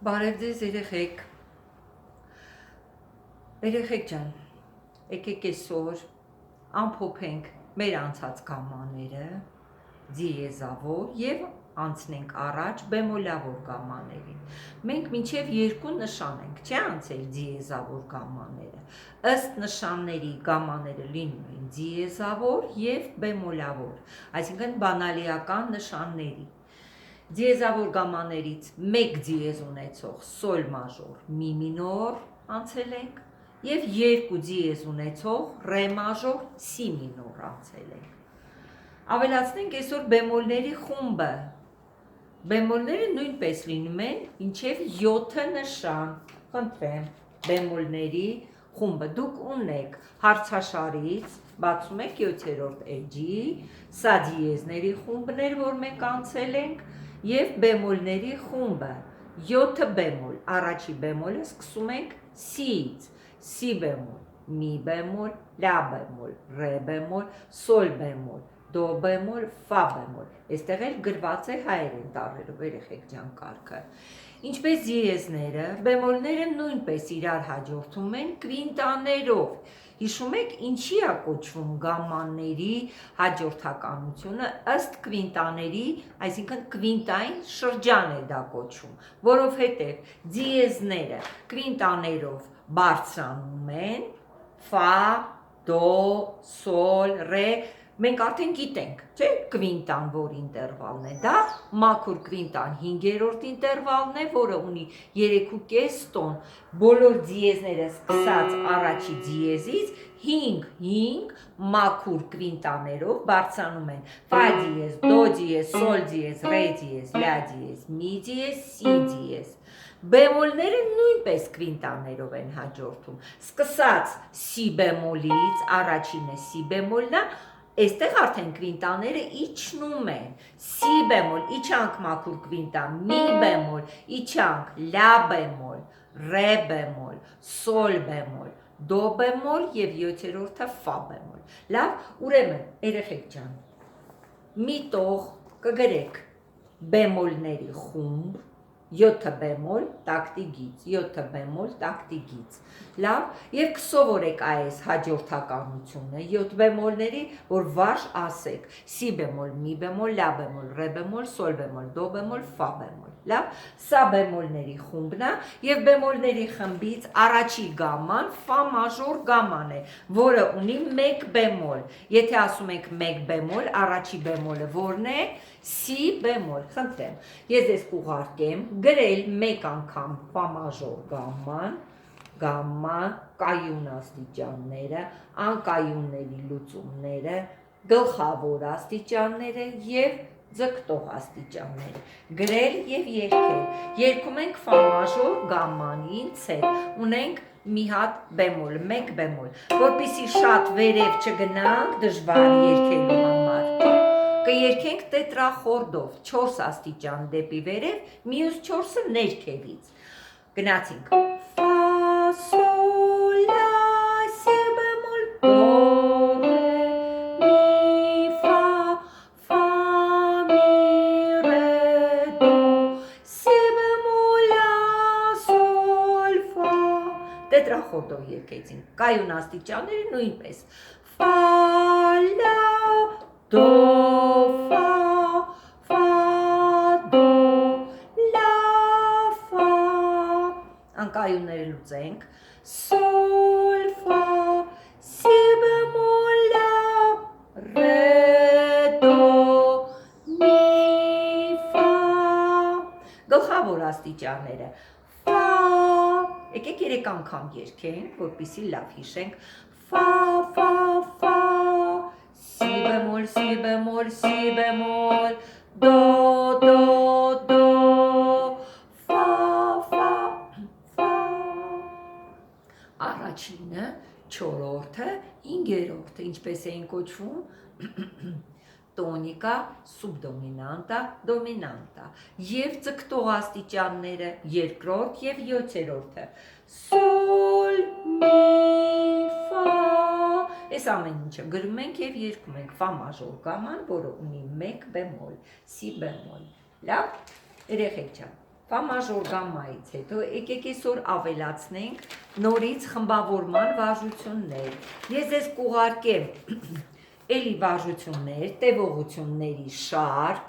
Բարև ձեզ երեխեք, երեխեք ջան, եկեք այսօր ամփոփենք մեր անցած գամմաները, դիեզավոր և անցնենք առաջ բեմոլավոր գամմաններին։ Մենք մինչև երկու նշան ենք, չէ՞ անցել դիեզավոր գամմաները։ Ըստ նշանների գամմաները լինում են դիեզավոր և բեմոլավոր, այսինքն բանալիական նշանների։ Դիեզավոր գամմաներից մեկ դիեզ ունեցող սոլ մաժոր մի մինոր անցել ենք և երկու դիեզ ունեցող ռե մաժոր սի մինոր անցել ենք։ Ավելացնենք այսօր բեմոլների խումբը։ Բեմոլները նույնպես լինում են մինչև 7 նշան։ Խնդրեմ, բեմոլների խումբը դուք ունեք հարցաշարից, բացում եք 7-րդ էջի, սա դիեզների խումբն էր, որ մենք անցել ենք, և բեմոլների խումբը 7 բեմոլ, առաջի բեմոլը սկսում ենք սիից, սի բեմոլ, մի բեմոլ, լա բեմոլ, ռե բեմոլ, սոլ բեմոլ, դո բեմոլ, ֆա բեմոլ, այստեղ էլ գրված է հայերեն տառերով երեխեք ջան կարգը։ Ինչպես դիեզները, բեմոլները նույնպես իրար հաջորդում են կվինտաներով։ Հիշում եք ինչի է կոչվում գամմանների հաջորդականությունը ըստ կվինտաների, այսինքն կվինտային շրջան է դա կոչվում, որովհետև դիեզները կվինտաներով բարձրանում են, ֆա, դո, սոլ, ռե, մենք արդեն գիտենք, չէ՞, կվինտան որ ինտերվալն է, դա մաքուր կվինտան 5-րդ ինտերվալն է, որը ունի 3.5 տոն, բոլոր դիեզները սկսած առաջի դիեզից 5 մաքուր կվինտաներով բարձրանում են ֆա դիեզ, դո դիեզ, սոլ դիեզ, ռե դիեզ, լա դիեզ, մի դիեզ, սի դիեզ։ Բեմոլները նույնպես կվինտաներով են հաջորդում, սկսած սի բեմոլից, առաջինը սի բեմոլն է, այստեղ արդեն կվինտաները իջնում են, սի բեմոլ, իջանք մաքուր կվինտան, մի բեմոլ, իջանք, լա բեմոլ, ռե բեմոլ, սոլ բեմոլ, դո բեմոլ և 7-րդը ֆա բեմոլ։ Լավ, ուրեմն, երեխեք ջան, մի տող կգրեք բեմոլների խումբ, 7 բեմոլ տակտիկից, 7 բեմոլ տակտիկից, լավ, և կսովորեք այս հաջորդականությունը 7 բեմոլների, որ վարժ ասեք, սի բեմոլ, մի բեմոլ, լա բեմոլ, ռե բեմոլ, սոլ բեմոլ, դո բեմոլ, ֆա բեմոլ, լավ, սա բեմոլների խումբն է, և բեմոլների խմբից առաջի գամման ֆա մաժոր գամման է, որը ունի 1 բեմոլ, եթե ասում եք 1 բեմոլ, առաջի բեմոլը որն է, սի բեմոլ, խնդրեմ, ես ձեզ կուղարկեմ գրել 1 անգամ ֆա մաժոր գամման, կայուն աստիճանները, անկայունների լուծումները, գլխավոր աստիճանները և ձգտող աստիճանները, գրել և երգել, երգում ենք ֆա մաժոր գամմանից հետ, ունենք մի հատ բեմոլ, 1 բեմոլ, որպեսզի շատ վերև չգնանք դժվար երգելու համար, կերգենք տետրախորդով, 4 աստիճան դեպի վերև, մյուս 4-ը ներքևից, գնացինք, ֆա, սոլ, լա, սի բեմոլ, դո, ռե, մի, ֆա, մի, ռե, դո, սի բեմոլ, լա, սոլ, ֆա, տետրախորդով երգեցինք, կայուն աստիճանները նույնպես, ֆա, լա, դո, ֆա, դո, լա, ֆա, անկայունները լուծենք, սոլ, ֆա, սի բեմոլ, լա, ռե, դո, մի, ֆա, գլխավոր աստիճանները, ֆա, եկեք 3 անգամ երգենք, որպեսզի լավ հիշենք, ֆա, ֆա, սի բեմոլ, սի բեմոլ, սի բեմոլ, դո, դո, ֆա, առաջինը, 4-րդը, 5-րդը, ինչպես էին կոչվում, տոնիկա, սուբդոմինանտա, դոմինանտա, և ձգտող աստիճանները, 2-րդ և 7-րդը, սոլ, մի, ֆա, այս ամեն ինչը գրում ենք և երգում ենք ֆա մաժոր գամման, որը ունի 1 բեմոլ, սի բեմոլ, լավ, երեխեք ջան, Ֆա մաժոր գամմայից հետո եկեք այսօր ավելացնենք նորից խմբավորման վարժություններ։ Ես ձեզ կուղարկեմ էլի վարժություններ, տևողությունների շարք,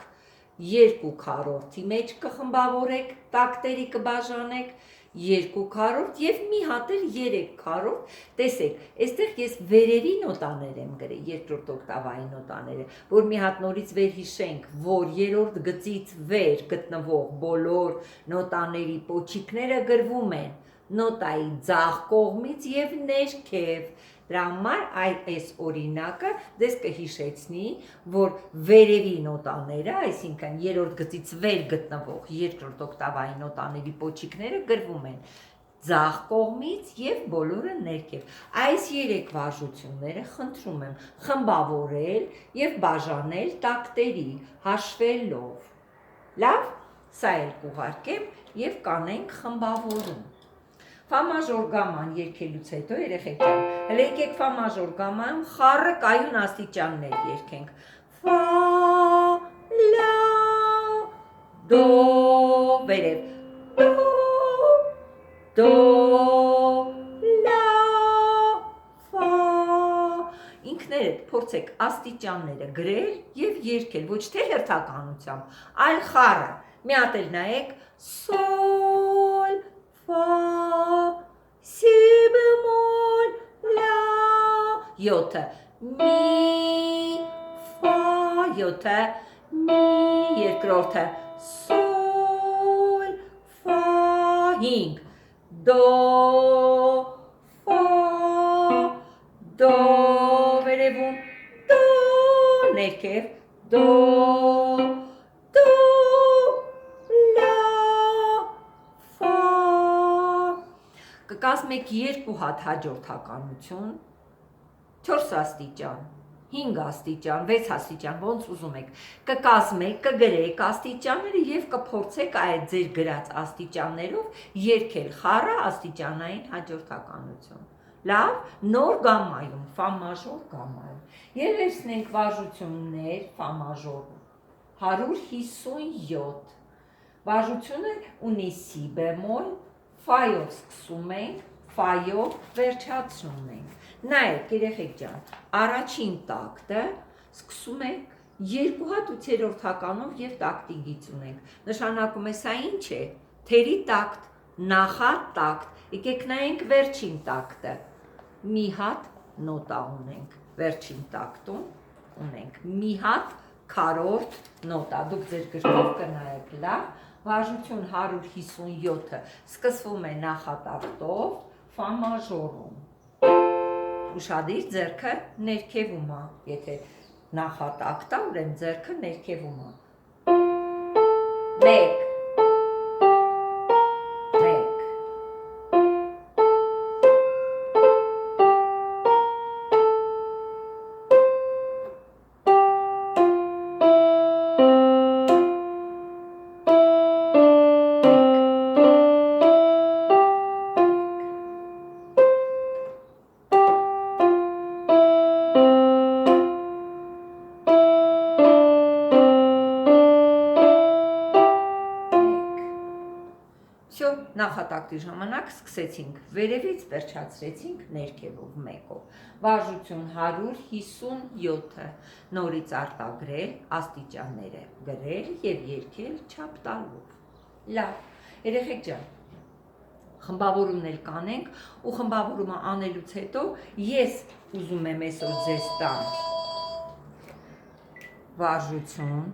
2/4-ի մեջ կխմբավորեք, տակտերի կբաժանեք, 2/4 և մի հատ էլ 3/4, տեսեք, այստեղ ես վերևի նոտաներ եմ գրել, երկրորդ օկտավայի նոտաները, որ մի հատ նորից վերհիշենք, որ երրորդ գծից վեր գտնվող բոլոր նոտաների պոչիկները գրվում են նոտայի ձախ կողմից և ներքև, դրա համար այս օրինակը ձեզ կհիշեցնի, որ վերևի նոտաները, այսինքն երրորդ գծից վեր գտնվող երկրորդ օկտավայի նոտաների պոչիկները գրվում են ձախ կողմից և բոլորը ներքև։ Այս 3 վարժությունները խնդրում եմ խմբավորել և բաժանել տակտերի, հաշվելով։ Լավ, սա էլ կուղարկեմ և կանենք խմբավորում։ Ֆա մաժոր գամման երգելուց հետո երեխեք ջան, հələ եկեք ֆա մաժոր գամմայում խառը կայուն աստիճաններ երգենք։ Ֆա, լա, դո, վերև, դո, լա, ֆա։ Ինքներդ փորձեք աստիճանները գրել և երգել, ոչ թե հերթականությամբ, այլ խառը։ Մի հատ էլ նայեք, սոլ, ֆա, սի բեմոլ, լա, 7-ը, մի, ֆա, 7-ը, մի, երկրորդը, սոլ, ֆա, 5, դո, ֆա, դո, վերևում, դո, ներքև, դո, կկազմեք 2 հատ հաջորդականություն, 4 աստիճան, 5 աստիճան, 6 աստիճան, ոնց ուզում եք, կկազմեք, կգրեք աստիճանները և կփորձեք այդ ձեր գրած աստիճաններով երգել խառը աստիճանային հաջորդականություն։ Լավ, նոր գամմայում, ֆա մաժոր գամմայում, և վերցնենք վարժություններ, ֆա մաժոր 157, վարժությունը ունի սի բեմոլ, ֆայով սկսում ենք, ֆայով վերջացնում ենք։ Նայեք, երեխեք ջան, առաջին տակտը սկսում ենք 2 հատ 8-րդականով և տակտի գիծ ունենք։ Նշանակում է սա ինչ է, թերի տակտ, նախատակտ, եկեք նայենք վերջին տակտը, մի հատ նոտա ունենք, վերջին տակտում ունենք մի հատ քառորդ նոտա, դուք ձեր գրքով կնայեք, լավ, վարժություն 157-ը սկսվում է նախատակտով, ֆա մաժորում, ուշադիր ձեռքը ներքևում է, եթե նախատակտ է, ուրեմն ձեռքը ներքևում է, 1, 1, նախատակտի ժամանակ սկսեցինք վերևից, վերջացրեցինք ներքևով մեկով, վարժություն 157-ը, նորից արտագրել, աստիճանները գրել և երգել չափ տալով։ Լավ, երեխեք ջան, խմբավորումն էլ կանենք ու խմբավորումը անելուց հետո ես ուզում եմ այսօր ձեզ տամ վարժություն,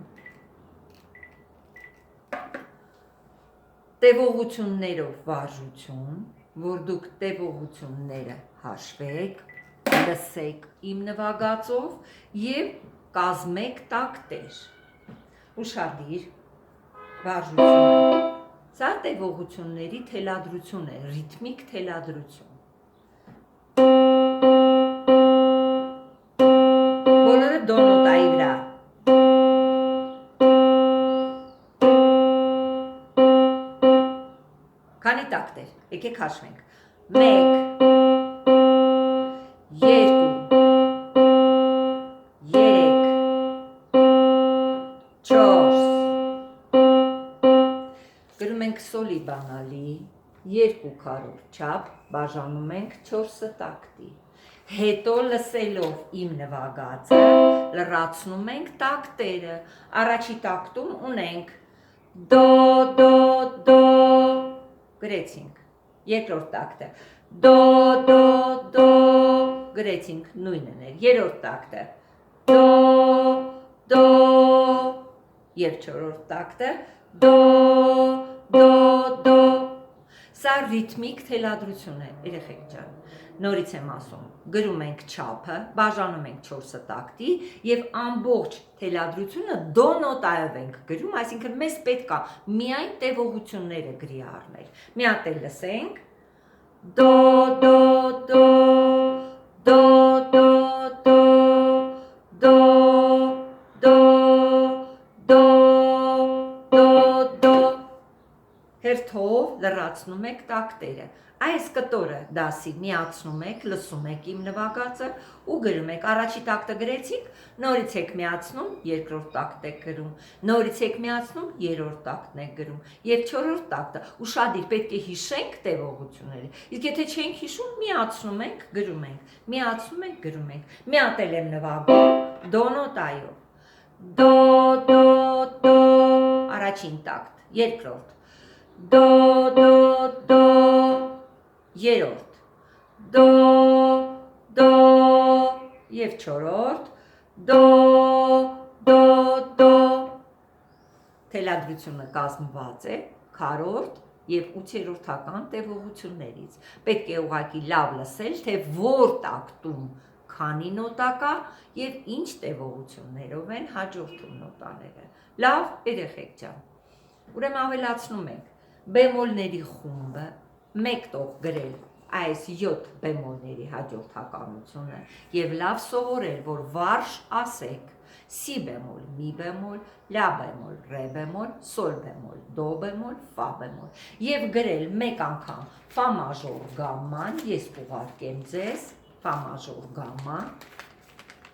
տևողություններով վարժություն, որ դուք տևողությունները հաշվեք, լսեք իմ նվագածով և կազմեք տակտեր, ուշադիր վարժությունը, սա տևողությունների թելադրություն է, ռիթմիկ թելադրություն, բոլորը դո նոտայի վրա, քանի տակտեր, եկեք հաշվենք, 1, 2, 3, 4, Գրում ենք սոլի բանալի 2 քառորդ չափ բաժանում ենք 4 տակտի։ Հետո լսելով իմ նվագածը լրացնում ենք տակտերը։ Առաջի տակտում ունենք դո դո դո գրեցինք։ Երկրորդ տակտը դո դո դո գրեցինք նույնն էր։ Երրորդ տակտը դո դո եւ չորրորդ տակտը դո դո դո։ Սա ռիթմիկ թելադրություն է, երեխեք ջան։ Նորից եմ ասում, գրում ենք չափը, բաժանում ենք 4 տակտի եւ ամբողջ թելադրությունը դո նոտայով ենք գրում, այսինքն մեզ պետք է միայն տևողությունները գրի առնել։ Մի հատ էլ լսենք։ Դո դո դո դո դո դո դո դո դո դո դո հերթով լրացնում եք տակտերը։ Այս կտորը դասի միացնում եք, լսում եք իմ նվագածը ու գրում եք։ Առաջի տակտը գրեցիք, նորից եք միացնում, երկրորդ տակտ եք գրում, նորից եք միացնում, երրորդ տակտն եք գրում եւ չորրորդ տակտը։ Ուշադիր, պետք է հիշենք տևողությունները։ Իսկ եթե չենք հիշում, միացնում ենք, գրում ենք, միացնում ենք, գրում ենք։ Մի հատ էլ եմ նվագում դո նոտայով։ Դո դո դո առաջին տակտ, երկրորդ դո դո դո երրորդ դո դո եւ չորրորդ դո դո դո թելադրությունը կազմված է քառորդ եւ 8-րդական տևողություններից։ Պետք է ուղղակի լավ լսել, թե որ տակտում քանի նոտա կա եւ ինչ տևողություններով են հաջորդում նոտաները։ Լավ, երեխեք ջան։ Ուրեմն ավելացնում ենք բեմոլների խումբը, մեկ տող գրել այս 7 բեմոլների հաջորդականությունը եւ լավ սովորել, որ վարժ ասեք si բեմոլ, մի բեմոլ, լա բեմոլ, ռե բեմոլ, սոլ բեմոլ, դո բեմոլ, ֆա բեմոլ եւ գրել մեկ անգամ ֆա մաժոր գամման, ես կուղարկեմ ձեզ ֆա մաժոր գամման,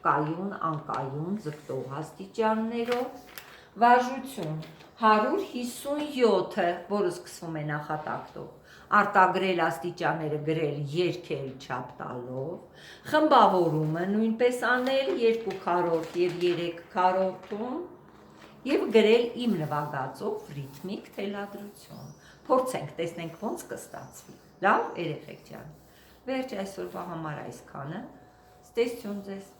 կայուն, անկայուն, ձգտող աստիճաններով, վարժություն 157-ը, որը սկսվում է նախատակտով, արտագրել աստիճանները գրել երկել չափ տալով, խմբավորումը նույնպես անել 2 քառորդ եւ 3 քառորդում եւ գրել իմ նվագածով ռիթմիկ թելադրություն։ Փորձենք, տեսնենք ոնց կստացվի։ Լավ, երեխեք ջան։ Վերջ այսօրվա համար այսքանը։ Ստեսություն ձեզ։